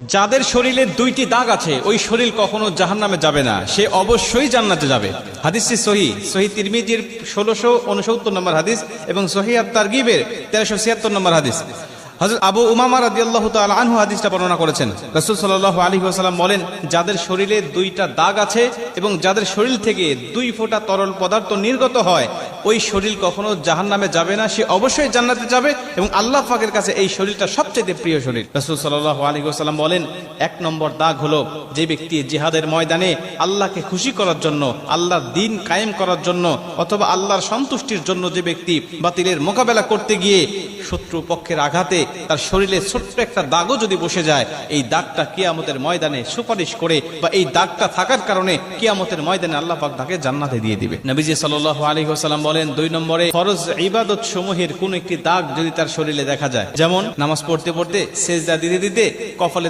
যাদের শরীরে দুইটি দাগ আছে ওই শরীর কখনো জাহান্নামে যাবে না, সে অবশ্যই জান্নাতে যাবে। হাদিসটি সহিহ তিরমিজির 1669 নম্বর হাদিস এবং সহিহ আত-তারগিবের 1376 নম্বর হাদিস। হযরত আবু উমামা রাদিয়াল্লাহু তাআলা আনহু হাদিসটা বর্ণনা করেছেন। রাসূল সাল্লাল্লাহু আলাইহি ওয়াসাল্লাম বলেন, যাদের শরীরে দুইটা দাগ আছে এবং যাদের শরীর থেকে 2 ফোঁটা তরল পদার্থ নির্গত হয় ওই শরীর কখনো জাহান্নামে যাবে না, সে অবশ্যই জান্নাতে যাবে এবং আল্লাহ পাকের কাছে এই শরীরটা সবচেয়ে প্রিয় শরীর। রাসূল সাল্লাল্লাহু আলাইহি ওয়াসাল্লাম বলেন, 1 নম্বর দাগ হলো যে ব্যক্তি জিহাদের ময়দানে আল্লাহকে খুশি করার জন্য, আল্লাহর দ্বীন কায়েম করার জন্য অথবা আল্লাহর সন্তুষ্টির জন্য যে ব্যক্তি বাতিলের মোকাবেলা করতে গিয়ে শত্রু পক্ষের আঘাতে তার শরীরে ছোট্ট একটা দাগও যদি বসে যায়, এই দাগটা কিয়ামতের ময়দানে সুপারিশ করে বা এই দাগটা থাকার কারণে কিয়ামতের ময়দানে আল্লাহ পাক তাকে জান্নাতে দিয়ে দিবে। নবীজি সাল্লাল্লাহু আলাইহি ওয়াসাল্লাম বলেন, 2 নম্বরে ফরজ ইবাদত সমূহের কোন একটি দাগ যদি তার শরীরে দেখা যায়, যেমন নামাজ পড়তে পড়তে সেজদা দিতে দিতে কপালে